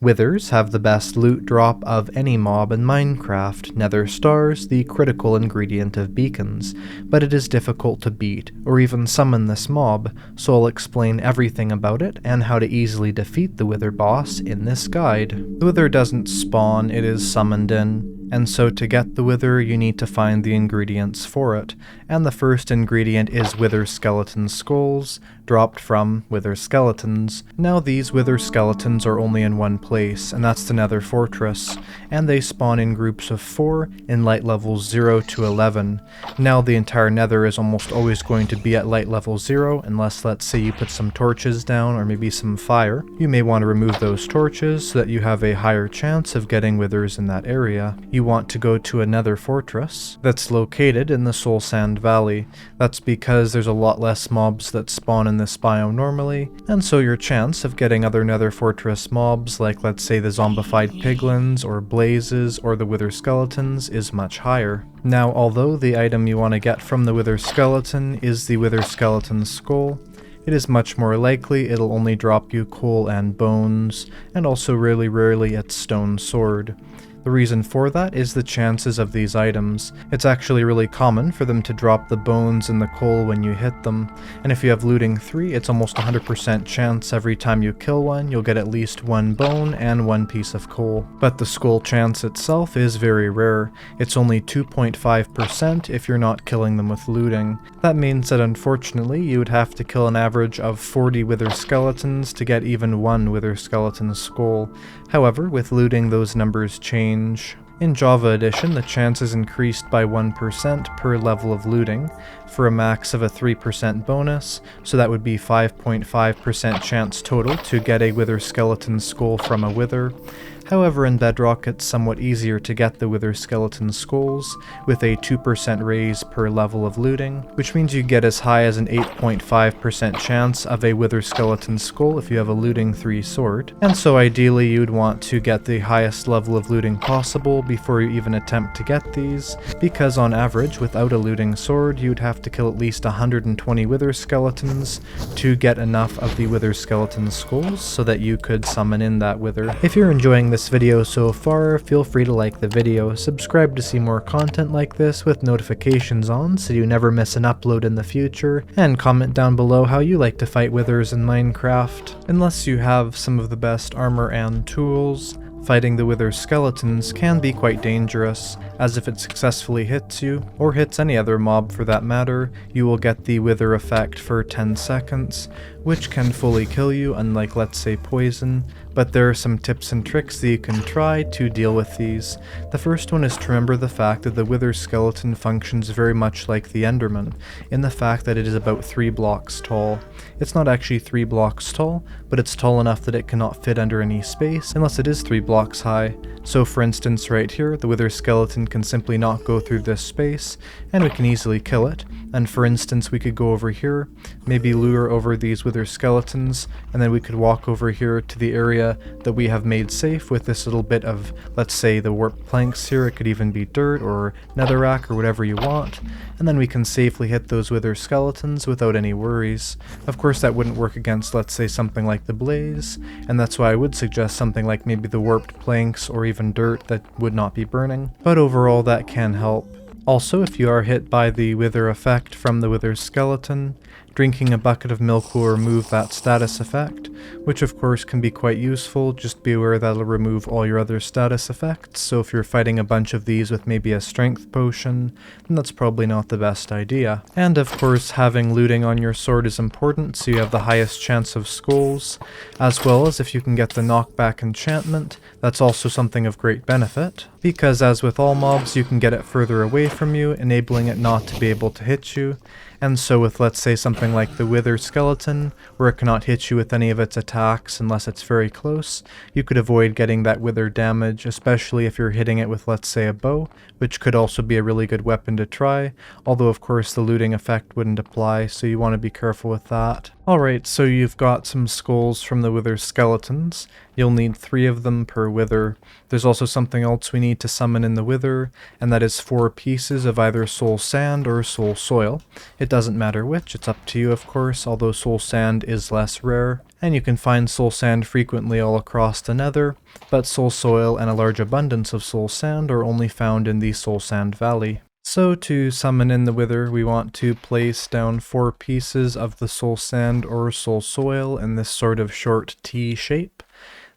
Withers have the best loot drop of any mob in Minecraft, nether stars, the critical ingredient of beacons, but it is difficult to beat or even summon this mob, so I'll explain everything about it and how to easily defeat the Wither boss in this guide. The Wither doesn't spawn, it is summoned in. And so to get the Wither, you need to find the ingredients for it, and the first ingredient is Wither skeleton skulls, dropped from Wither skeletons. Now these Wither skeletons are only in one place, and that's the Nether Fortress, and they spawn in groups of 4 in light levels 0 to 11. Now the entire Nether is almost always going to be at light level 0, unless let's say you put some torches down or maybe some fire. You may want to remove those torches so that you have a higher chance of getting Withers in that area. You want to go to a Nether Fortress that's located in the Soul Sand Valley. That's because there's a lot less mobs that spawn in this biome normally, and so your chance of getting other Nether Fortress mobs like let's say the zombified piglins or blazes or the Wither skeletons is much higher. Now although the item you want to get from the Wither skeleton is the Wither skeleton skull, it is much more likely it'll only drop you coal and bones, and also really rarely its stone sword. The reason for that is the chances of these items. It's actually really common for them to drop the bones and the coal when you hit them, and if you have looting 3, it's almost 100% chance every time you kill one you'll get at least 1 bone and 1 piece of coal. But the skull chance itself is very rare. It's only 2.5% if you're not killing them with looting. That means that unfortunately you would have to kill an average of 40 Wither skeletons to get even 1 Wither skeleton skull. However, with looting those numbers change. In Java Edition, the chance is increased by 1% per level of looting, for a max of a 3% bonus, so that would be 5.5% chance total to get a Wither skeleton skull from a Wither. However, in Bedrock it's somewhat easier to get the Wither skeleton skulls, with a 2% raise per level of looting, which means you get as high as an 8.5% chance of a Wither skeleton skull if you have a looting 3 sword. And so ideally you'd want to get the highest level of looting possible before you even attempt to get these, because on average without a looting sword you'd have to kill at least 120 Wither skeletons to get enough of the Wither skeleton skulls so that you could summon in that Wither. If you're enjoying this video so far, feel free to like the video, subscribe to see more content like this with notifications on so you never miss an upload in the future, and comment down below how you like to fight Withers in Minecraft. Unless you have some of the best armor and tools, fighting the Wither skeletons can be quite dangerous, as if it successfully hits you, or hits any other mob for that matter, you will get the Wither effect for 10 seconds, which can fully kill you, unlike let's say poison, but there are some tips and tricks that you can try to deal with these. The first one is to remember the fact that the Wither skeleton functions very much like the Enderman, in the fact that it is about 3 blocks tall. It's not actually 3 blocks tall, but it's tall enough that it cannot fit under any space unless it is 3 blocks high. So for instance right here, the Wither skeleton can simply not go through this space, and we can easily kill it. And for instance we could go over here, maybe lure over these Wither skeletons, and then we could walk over here to the area that we have made safe with this little bit of, let's say, the warped planks here. It could even be dirt or netherrack or whatever you want, and then we can safely hit those Wither skeletons without any worries. Of course that wouldn't work against, let's say, something like the blaze, and that's why I would suggest something like maybe the warped planks or even dirt that would not be burning, but overall that can help. Also, if you are hit by the Wither effect from the Wither skeleton, drinking a bucket of milk will remove that status effect, which of course can be quite useful. Just be aware that'll remove all your other status effects, so if you're fighting a bunch of these with maybe a strength potion, then that's probably not the best idea. And of course having looting on your sword is important, so you have the highest chance of skulls, as well as if you can get the knockback enchantment, that's also something of great benefit, because as with all mobs you can get it further away from you, enabling it not to be able to hit you. And so with, let's say, something like the Wither skeleton, where it cannot hit you with any of its attacks unless it's very close, you could avoid getting that Wither damage, especially if you're hitting it with, let's say, a bow, which could also be a really good weapon to try, although of course the looting effect wouldn't apply, so you want to be careful with that. Alright, so you've got some skulls from the wither skeletons. You'll need 3 of them per wither. There's also something else we need to summon in the wither, and that is 4 pieces of either soul sand or soul soil. It doesn't matter which, it's up to you of course, although soul sand is less rare. And you can find soul sand frequently all across the nether, but soul soil and a large abundance of soul sand are only found in the soul sand valley. So to summon in the wither, we want to place down 4 pieces of the soul sand or soul soil in this sort of short T shape.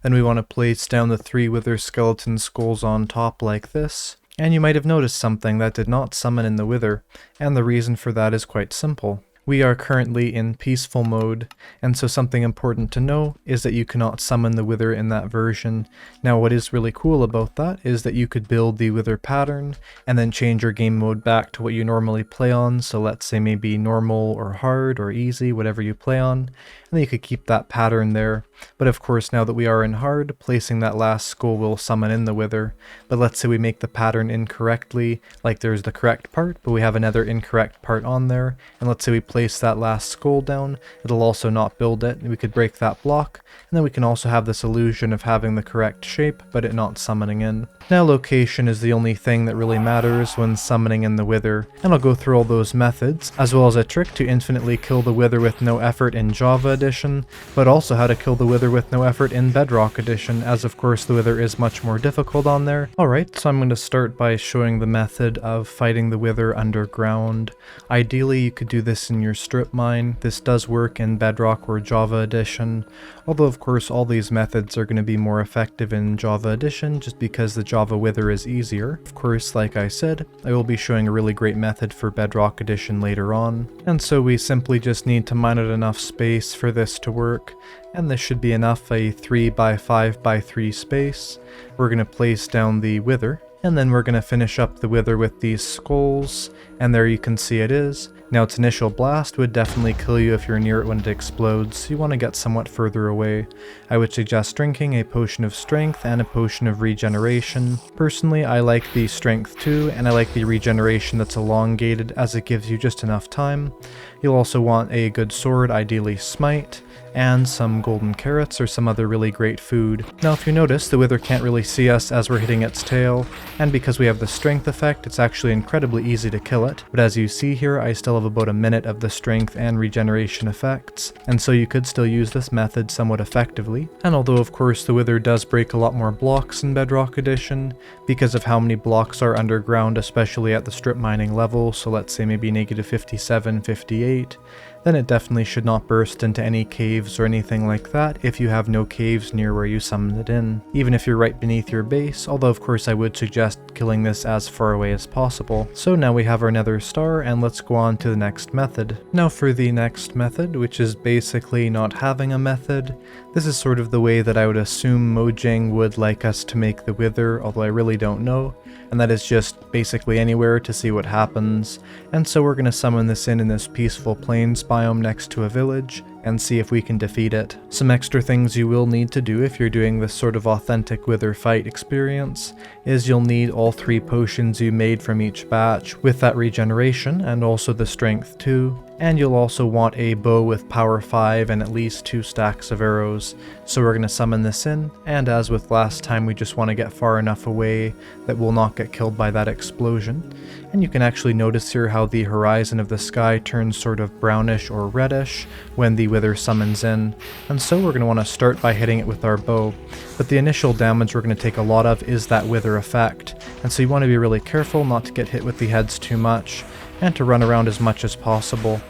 Then we want to place down the 3 wither skeleton skulls on top like this. And you might have noticed something that did not summon in the wither, and the reason for that is quite simple. We are currently in peaceful mode, and so something important to know is that you cannot summon the wither in that version. Now what is really cool about that is that you could build the wither pattern and then change your game mode back to what you normally play on, so let's say maybe normal or hard or easy, whatever you play on, and then you could keep that pattern there. But of course now that we are in hard, placing that last skull will summon in the wither. But let's say we make the pattern incorrectly, like there's the correct part, but we have another incorrect part on there, and let's say we place that last skull down, it'll also not build it, we could break that block, and then we can also have this illusion of having the correct shape, but it not summoning in. Now location is the only thing that really matters when summoning in the wither, and I'll go through all those methods, as well as a trick to infinitely kill the wither with no effort in Java Edition, but also how to kill the wither with no effort in Bedrock Edition, as of course the wither is much more difficult on there. Alright, so I'm going to start by showing the method of fighting the wither underground. Ideally you could do this in your strip mine. This does work in Bedrock or Java Edition, although of course all these methods are going to be more effective in Java Edition just because the Java wither is easier. Of course, like I said, I will be showing a really great method for Bedrock Edition later on, and so we simply just need to mine out enough space for this to work. And this should be enough, a 3x5x3 space. We're going to place down the wither, and then we're going to finish up the wither with these skulls, and there you can see it is. Now its initial blast would definitely kill you if you're near it when it explodes, so you want to get somewhat further away. I would suggest drinking a potion of strength and a potion of regeneration. Personally, I like the strength too, and I like the regeneration that's elongated as it gives you just enough time. You'll also want a good sword, ideally smite, and some golden carrots or some other really great food. Now if you notice, the wither can't really see us as we're hitting its tail, and because we have the strength effect, it's actually incredibly easy to kill it. But as you see here, I still have about a minute of the strength and regeneration effects, and so you could still use this method somewhat effectively. And although of course the wither does break a lot more blocks in Bedrock Edition, because of how many blocks are underground, especially at the strip mining level, so let's say maybe negative 57, 58, then it definitely should not burst into any caves or anything like that if you have no caves near where you summoned it in, even if you're right beneath your base, although of course I would suggest killing this as far away as possible. So now we have our nether star, and let's go on to the next method. Now for the next method, which is basically not having a method, this is sort of the way that I would assume Mojang would like us to make the wither, although I really don't know, and that is just basically anywhere to see what happens. And so we're going to summon this in this peaceful plains biome next to a village and see if we can defeat it. Some extra things you will need to do if you're doing this sort of authentic wither fight experience is you'll need all 3 potions you made from each batch with that regeneration and also the strength too. And you'll also want a bow with power 5 and at least 2 stacks of arrows. So we're going to summon this in, and as with last time, we just want to get far enough away that we'll not get killed by that explosion. And you can actually notice here how the horizon of the sky turns sort of brownish or reddish when the wither summons in. And so we're going to want to start by hitting it with our bow. But the initial damage we're going to take a lot of is that wither effect. And so you want to be really careful not to get hit with the heads too much, and to run around as much as possible,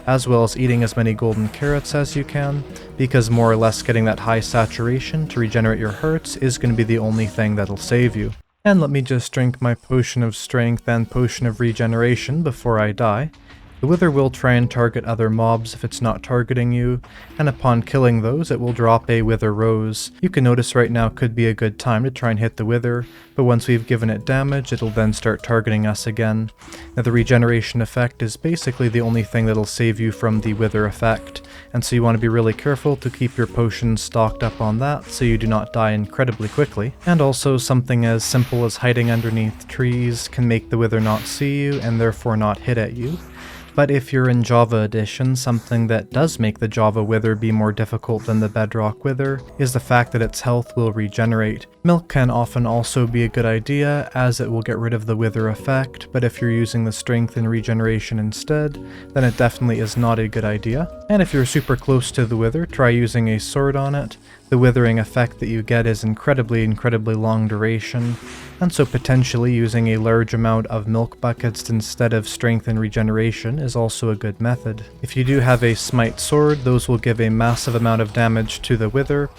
as well as eating as many golden carrots as you can, because more or less getting that high saturation to regenerate your hearts is going to be the only thing that'll save you. And let me just drink my potion of strength and potion of regeneration before I die. The wither will try and target other mobs if it's not targeting you, and upon killing those it will drop a wither rose. You can notice right now could be a good time to try and hit the wither, but once we've given it damage, it'll then start targeting us again. Now the regeneration effect is basically the only thing that'll save you from the wither effect, and so you want to be really careful to keep your potions stocked up on that so you do not die incredibly quickly. And also something as simple as hiding underneath trees can make the wither not see you and therefore not hit at you. But if you're in Java Edition, something that does make the Java Wither be more difficult than the Bedrock Wither is the fact that its health will regenerate. Milk can often also be a good idea, as it will get rid of the Wither effect, but if you're using the Strength and Regeneration instead, then it definitely is not a good idea. And if you're super close to the Wither, try using a sword on it. The withering effect that you get is incredibly long duration, and so potentially using a large amount of milk buckets instead of strength and regeneration is also a good method. If you do have a smite sword, those will give a massive amount of damage to the wither,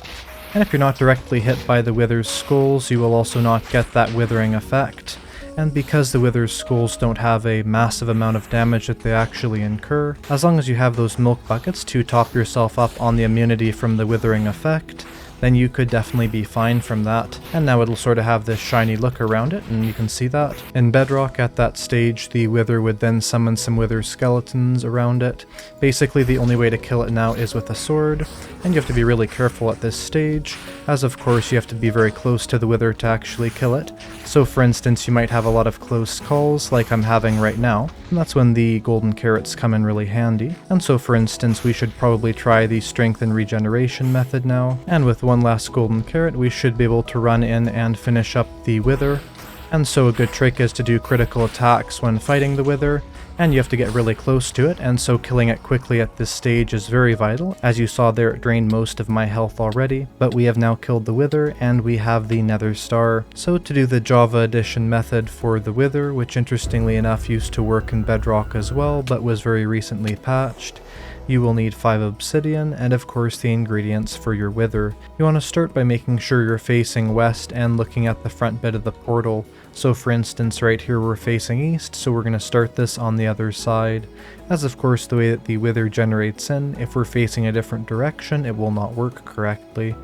and if you're not directly hit by the wither's skulls, you will also not get that withering effect. And because the wither's skulls don't have a massive amount of damage that they actually incur, as long as you have those milk buckets to top yourself up on the immunity from the withering effect, then you could definitely be fine from that. And now it'll sort of have this shiny look around it, and you can see that. In Bedrock, at that stage, the wither would then summon some wither skeletons around it. Basically, the only way to kill it now is with a sword, and you have to be really careful at this stage, as of course you have to be very close to the wither to actually kill it. So for instance, you might have a lot of close calls, like I'm having right now, and that's when the golden carrots come in really handy. And so for instance, we should probably try the strength and regeneration method now, and with one last golden carrot we should be able to run in and finish up the wither. And so a good trick is to do critical attacks when fighting the wither, and you have to get really close to it, and so killing it quickly at this stage is very vital. As you saw there, it drained most of my health already, but we have now killed the wither and we have the nether star. So to do the Java Edition method for the wither, which interestingly enough used to work in Bedrock as well but was very recently patched, you will need 5 obsidian and of course the ingredients for your wither. You want to start by making sure you're facing west and looking at the front bit of the portal. So for instance right here we're facing east, so we're going to start this on the other side. As of course the way that the wither generates in, if we're facing a different direction it will not work correctly.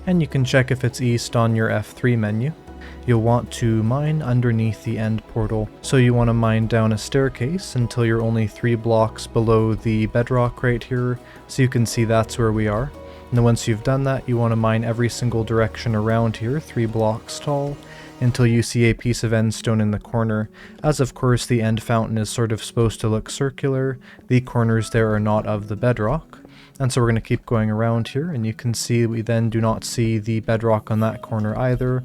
And you can check if it's east on your F3 menu. You'll want to mine underneath the end portal. So you want to mine down a staircase until you're only 3 blocks below the bedrock right here, so you can see that's where we are. And then once you've done that, you want to mine every single direction around here, 3 blocks tall, until you see a piece of endstone in the corner. As of course the end fountain is sort of supposed to look circular, the corners there are not of the bedrock. And so we're going to keep going around here, and you can see we then do not see the bedrock on that corner either.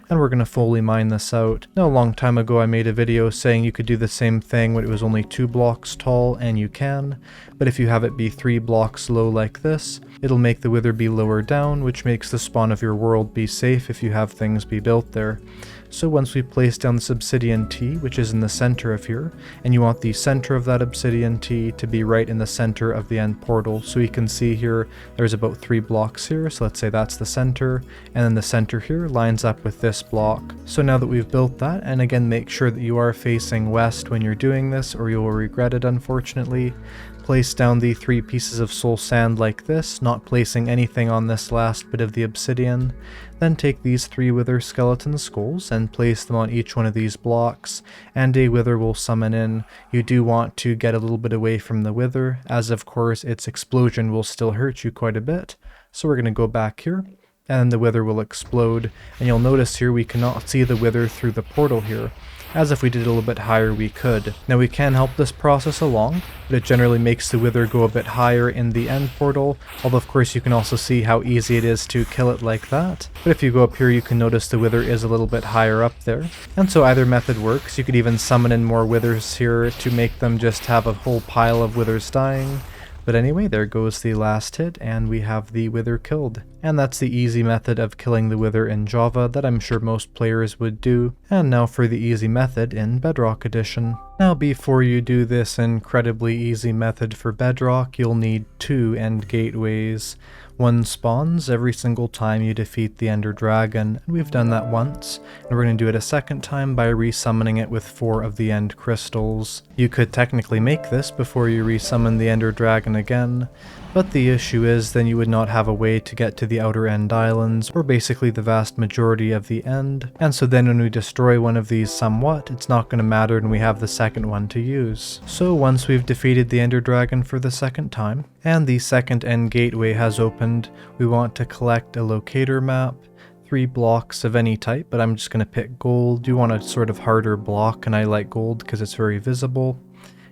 And we're going to fully mine this out. Now a long time ago I made a video saying you could do the same thing when it was only 2 blocks tall, and you can. But if you have it be 3 blocks low like this, it'll make the wither be lower down, which makes the spawn of your world be safe if you have things be built there. So once we place down this obsidian T, which is in the center of here, and you want the center of that obsidian T to be right in the center of the end portal. So you can see here there's about 3 blocks here, so let's say that's the center, and then the center here lines up with this block. So now that we've built that, and again make sure that you are facing west when you're doing this or you will regret it unfortunately, place down the 3 pieces of soul sand like this, not placing anything on this last bit of the obsidian. Then take these 3 wither skeleton skulls and place them on each one of these blocks, and a wither will summon in. You do want to get a little bit away from the wither, as of course its explosion will still hurt you quite a bit. So we're going to go back here, and the wither will explode, and you'll notice here we cannot see the wither through the portal here. As if we did it a little bit higher we could. Now we can help this process along, but it generally makes the wither go a bit higher in the end portal, although of course you can also see how easy it is to kill it like that. But if you go up here you can notice the wither is a little bit higher up there. And so either method works. You could even summon in more withers here to make them just have a whole pile of withers dying. But anyway, there goes the last hit, and we have the wither killed. And that's the easy method of killing the wither in Java that I'm sure most players would do. And now for the easy method in Bedrock Edition. Now before you do this incredibly easy method for Bedrock, you'll need 2 end gateways. One spawns every single time you defeat the Ender Dragon, and we've done that once, and we're going to do it a second time by resummoning it with 4 of the End Crystals. You could technically make this before you resummon the Ender Dragon again, but the issue is then you would not have a way to get to the Outer End Islands, or basically the vast majority of the End, and so then when we destroy one of these somewhat, it's not going to matter and we have the second one to use. So once we've defeated the Ender Dragon for the second time, and the second End Gateway has opened, we want to collect a locator map, 3 blocks of any type, but I'm just going to pick gold. You want a sort of harder block, and I like gold because it's very visible.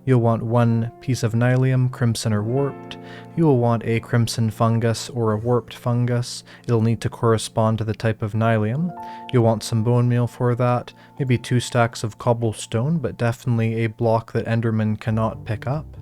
You'll want 1 piece of nylium, crimson or warped. You will want a crimson fungus or a warped fungus. It'll need to correspond to the type of nylium. You'll want some bone meal for that, maybe 2 stacks of cobblestone, but definitely a block that Enderman cannot pick up.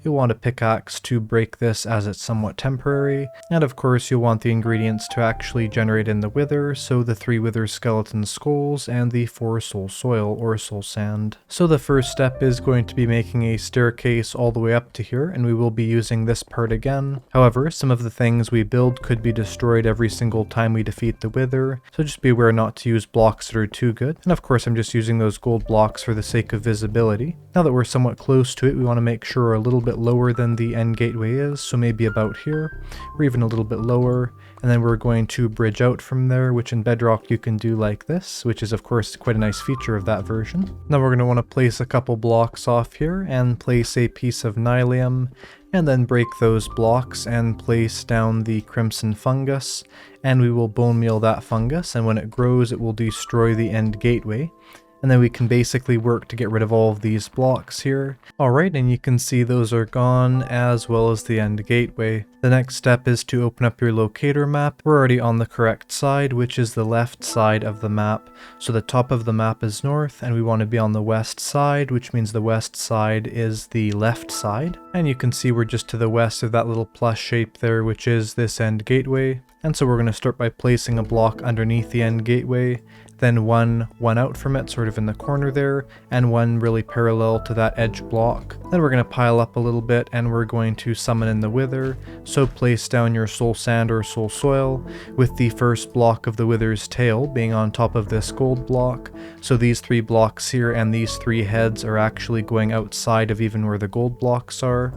You'll want a pickaxe to break this as it's somewhat temporary, and of course you'll want the ingredients to actually generate in the wither, so the 3 wither skeleton skulls and the 4 soul soil or soul sand. So the first step is going to be making a staircase all the way up to here, and we will be using this part again. However, some of the things we build could be destroyed every single time we defeat the wither, so just be aware not to use blocks that are too good, and of course I'm just using those gold blocks for the sake of visibility. Now that we're somewhat close to it, we want to make sure we're a little bit lower than the end gateway is, so maybe about here, or even a little bit lower, and then we're going to bridge out from there, which in Bedrock you can do like this, which is of course quite a nice feature of that version. Now we're going to want to place a couple blocks off here, and place a piece of nylium, and then break those blocks and place down the crimson fungus, and we will bone meal that fungus, and when it grows it will destroy the end gateway. And then we can basically work to get rid of all of these blocks here. Alright, and you can see those are gone, as well as the end gateway. The next step is to open up your locator map. We're already on the correct side, which is the left side of the map. So the top of the map is north, and we want to be on the west side, which means the west side is the left side. And you can see we're just to the west of that little plus shape there, which is this end gateway. And so we're going to start by placing a block underneath the end gateway, then one out from it, sort of in the corner there, and one really parallel to that edge block. Then we're going to pile up a little bit, and we're going to summon in the wither. So place down your soul sand or soul soil, with the first block of the wither's tail being on top of this gold block. So these 3 blocks here and these 3 heads are actually going outside of even where the gold blocks are.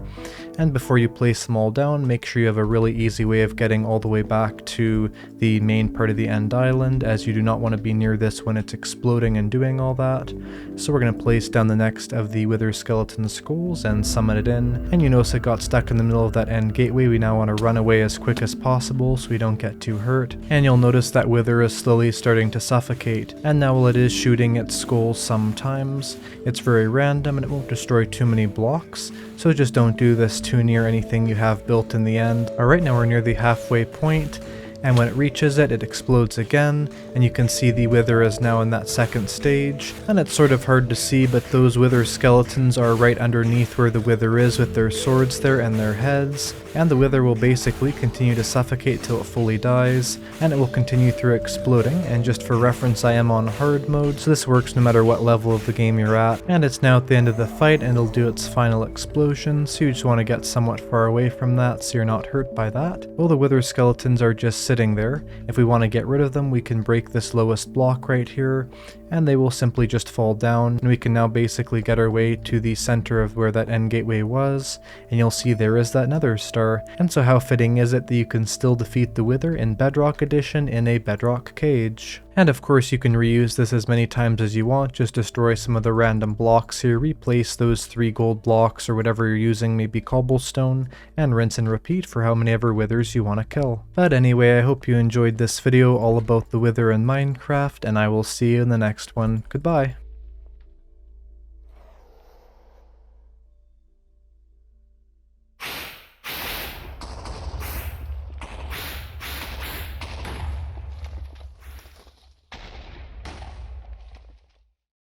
And before you place them all down, make sure you have a really easy way of getting all the way back to the main part of the end island, as you do not want to be near this when it's exploding and doing all that. So we're going to place down the next of the wither skeleton skulls and summon it in. And you notice it got stuck in the middle of that end gateway. We now want to run away as quick as possible so we don't get too hurt. And you'll notice that wither is slowly starting to suffocate. And now while it is shooting its skulls sometimes, it's very random and it won't destroy too many blocks. So just don't do this too near anything you have built in the end. Alright, now we're near the halfway point, and when it reaches it, it explodes again, and you can see the wither is now in that second stage. And it's sort of hard to see, but those wither skeletons are right underneath where the wither is with their swords there and their heads. And the wither will basically continue to suffocate till it fully dies, and it will continue through exploding. And just for reference, I am on hard mode, so this works no matter what level of the game you're at. And it's now at the end of the fight, and it'll do its final explosion, so you just want to get somewhat far away from that so you're not hurt by that. Well, the wither skeletons are just sitting there. If we want to get rid of them, we can break this lowest block right here, and they will simply just fall down, and we can now basically get our way to the center of where that end gateway was, and you'll see there is that nether star. And so how fitting is it that you can still defeat the wither in Bedrock Edition in a Bedrock cage? And of course you can reuse this as many times as you want, just destroy some of the random blocks here, replace those 3 gold blocks or whatever you're using, maybe cobblestone, and rinse and repeat for how many ever withers you want to kill. But anyway, I hope you enjoyed this video all about the wither in Minecraft, and I will see you in the next one. Goodbye.